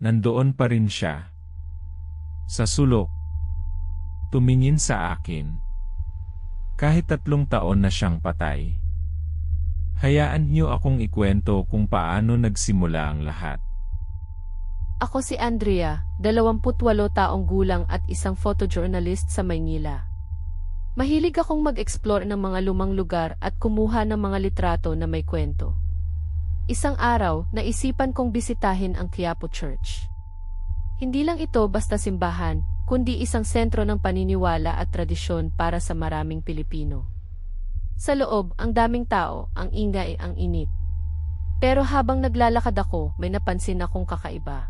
Nandoon pa rin siya. Sa sulok. Tumingin sa akin. Kahit 3 taon na siyang patay. Hayaan niyo akong ikwento kung paano nagsimula ang lahat. Ako si Andrea, 28 taong gulang at isang photojournalist sa Maynila. Mahilig akong mag-explore ng mga lumang lugar at kumuha ng mga litrato na may kwento. Isang araw, naisipan kong bisitahin ang Quiapo Church. Hindi lang ito basta simbahan, kundi isang sentro ng paniniwala at tradisyon para sa maraming Pilipino. Sa loob, ang daming tao, ang ingay, ang init. Pero habang naglalakad ako, may napansin akong kakaiba.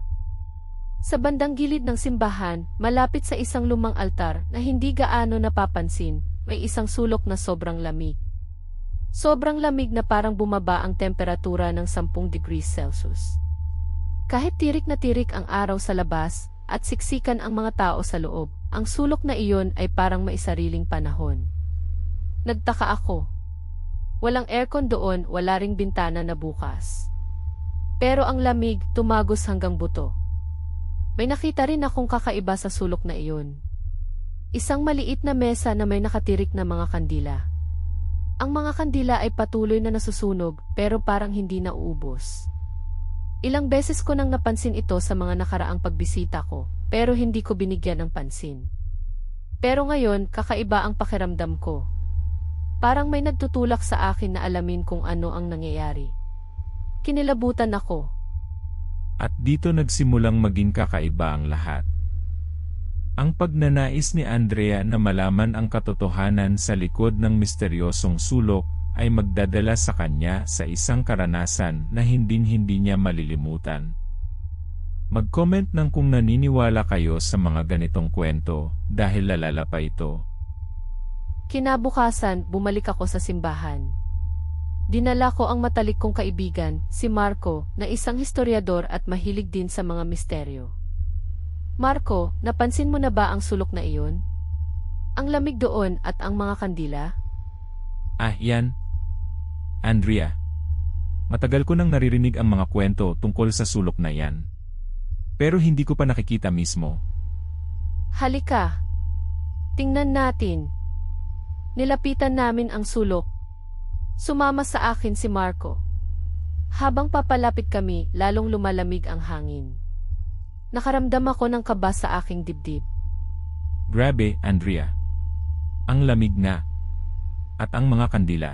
Sa bandang gilid ng simbahan, malapit sa isang lumang altar na hindi gaano napapansin, may isang sulok na sobrang lamig. Sobrang lamig na parang bumaba ang temperatura ng 10 degrees Celsius. Kahit tirik na tirik ang araw sa labas at siksikan ang mga tao sa loob, ang sulok na iyon ay parang may sariling panahon. Nagtaka ako. Walang aircon doon, wala ring bintana na bukas. Pero ang lamig tumagos hanggang buto. May nakita rin akong kakaiba sa sulok na iyon. Isang maliit na mesa na may nakatirik na mga kandila. Ang mga kandila ay patuloy na nasusunog pero parang hindi nauubos. Ilang beses ko nang napansin ito sa mga nakaraang pagbisita ko, pero hindi ko binigyan ng pansin. Pero ngayon, kakaiba ang pakiramdam ko. Parang may nagtutulak sa akin na alamin kung ano ang nangyayari. Kinilabutan ako. At dito nagsimulang maging kakaiba ang lahat. Ang pagnanais ni Andrea na malaman ang katotohanan sa likod ng misteryosong sulok ay magdadala sa kanya sa isang karanasan na hindi niya malilimutan. Mag-comment ng kung naniniwala kayo sa mga ganitong kwento dahil lalala pa ito. Kinabukasan, bumalik ako sa simbahan. Dinala ko ang matalik kong kaibigan, si Marco, na isang historiador at mahilig din sa mga misteryo. Marco, napansin mo na ba ang sulok na iyon? Ang lamig doon at ang mga kandila? Ah, yan. Andrea. Matagal ko nang naririnig ang mga kwento tungkol sa sulok na yan. Pero hindi ko pa nakikita mismo. Halika. Tingnan natin. Nilapitan namin ang sulok. Sumama sa akin si Marco. Habang papalapit kami, lalong lumalamig ang hangin. Nakaramdam ako ng kaba sa aking dibdib. Grabe, Andrea. Ang lamig na. At ang mga kandila.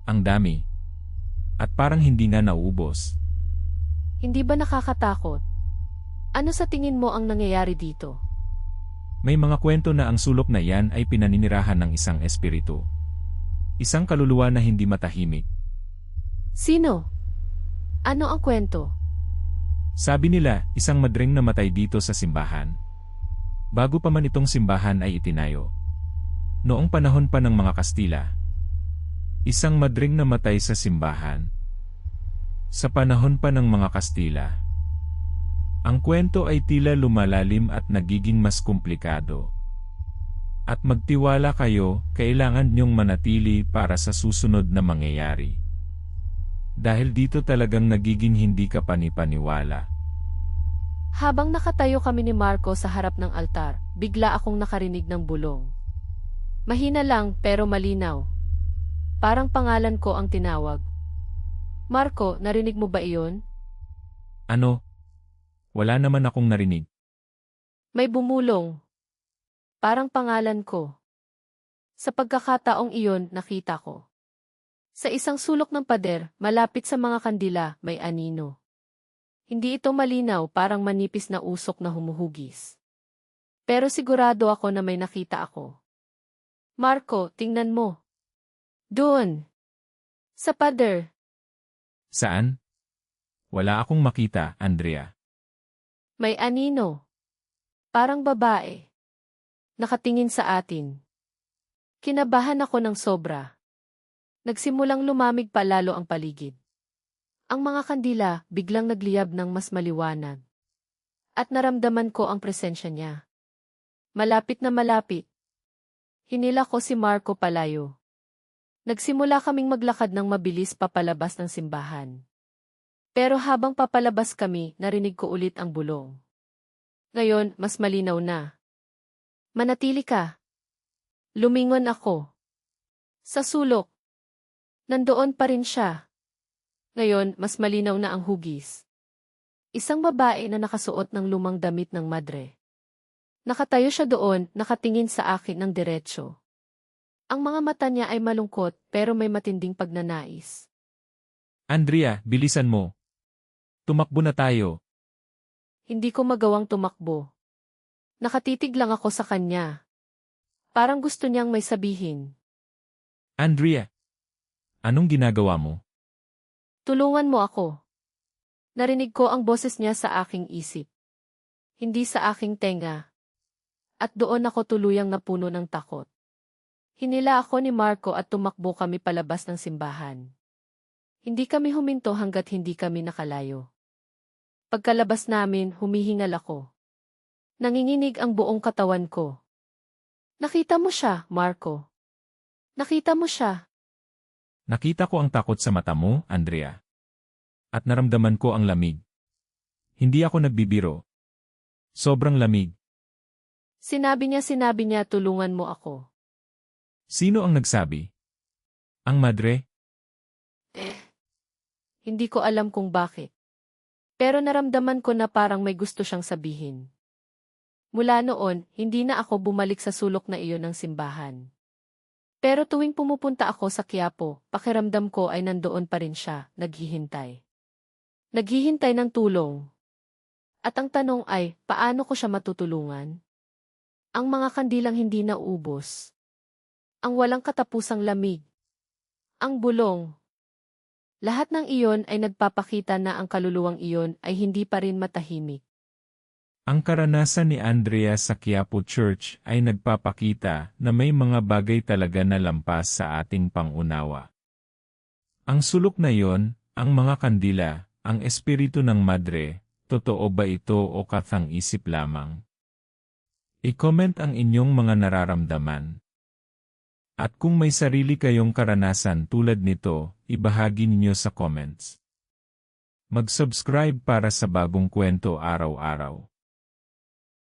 Ang dami. At parang hindi nga nauubos. Hindi ba nakakatakot? Ano sa tingin mo ang nangyayari dito? May mga kwento na ang sulok na yan ay pinaninirahan ng isang espiritu. Isang kaluluwa na hindi matahimik. Sino? Ano ang kwento? Sabi nila, isang madring namatay dito sa simbahan. Bago pa man itong simbahan ay itinayo. Noong panahon pa ng mga Kastila. Isang madring namatay sa simbahan. Sa panahon pa ng mga Kastila. Ang kwento ay tila lumalalim at nagiging mas komplikado. At magtiwala kayo, kailangan niyong manatili para sa susunod na mangyayari. Dahil dito talagang nagiging hindi ka panipaniwala. Habang nakatayo kami ni Marco sa harap ng altar, bigla akong nakarinig ng bulong. Mahina lang pero malinaw. Parang pangalan ko ang tinawag. Marco, narinig mo ba iyon? Ano? Wala naman akong narinig. May bumulong. Parang pangalan ko. Sa pagkakataong iyon, nakita ko. Sa isang sulok ng pader, malapit sa mga kandila, may anino. Hindi ito malinaw, parang manipis na usok na humuhugis. Pero sigurado ako na may nakita ako. Marco, tingnan mo. Doon. Sa pader. Saan? Wala akong makita, Andrea. May anino. Parang babae. Nakatingin sa atin. Kinabahan ako ng sobra. Nagsimulang lumamig pa lalo ang paligid. Ang mga kandila biglang nagliyab ng mas maliwanag. At naramdaman ko ang presensya niya. Malapit na malapit. Hinila ko si Marco palayo. Nagsimula kaming maglakad ng mabilis papalabas ng simbahan. Pero habang papalabas kami, narinig ko ulit ang bulong. Ngayon, mas malinaw na. Manatili ka. Lumingon ako. Sa sulok. Nandoon pa rin siya. Ngayon, mas malinaw na ang hugis. Isang babae na nakasuot ng lumang damit ng madre. Nakatayo siya doon, nakatingin sa akin ng diretsyo. Ang mga mata niya ay malungkot pero may matinding pagnanais. Andrea, bilisan mo. Tumakbo na tayo. Hindi ko magawang tumakbo. Nakatitig lang ako sa kanya. Parang gusto niyang may sabihin. Andrea, anong ginagawa mo? Tulungan mo ako. Narinig ko ang boses niya sa aking isip. Hindi sa aking tenga. At doon ako tuluyang napuno ng takot. Hinila ako ni Marco at tumakbo kami palabas ng simbahan. Hindi kami huminto hanggat hindi kami nakalayo. Pagkalabas namin, humihingal ako. Nanginginig ang buong katawan ko. Nakita mo siya, Marco. Nakita mo siya. Nakita ko ang takot sa mata mo, Andrea. At naramdaman ko ang lamig. Hindi ako nagbibiro. Sobrang lamig. Sinabi niya tulungan mo ako. Sino ang nagsabi? Ang madre? Hindi ko alam kung bakit. Pero naramdaman ko na parang may gusto siyang sabihin. Mula noon, hindi na ako bumalik sa sulok na iyon ng simbahan. Pero tuwing pumupunta ako sa Quiapo, pakiramdam ko ay nandoon pa rin siya, naghihintay. Naghihintay ng tulong. At ang tanong ay, paano ko siya matutulungan? Ang mga kandilang hindi naubos. Ang walang katapusang lamig. Ang bulong. Lahat ng iyon ay nagpapakita na ang kaluluwang iyon ay hindi pa rin matahimik. Ang karanasan ni Andrea sa Quiapo Church ay nagpapakita na may mga bagay talaga na lampas sa ating pangunawa. Ang sulok na iyon, ang mga kandila, ang espiritu ng madre, totoo ba ito o kathang-isip lamang? I-comment ang inyong mga nararamdaman. At kung may sarili kayong karanasan tulad nito, ibahagi ninyo sa comments. Mag-subscribe para sa bagong kwento araw-araw.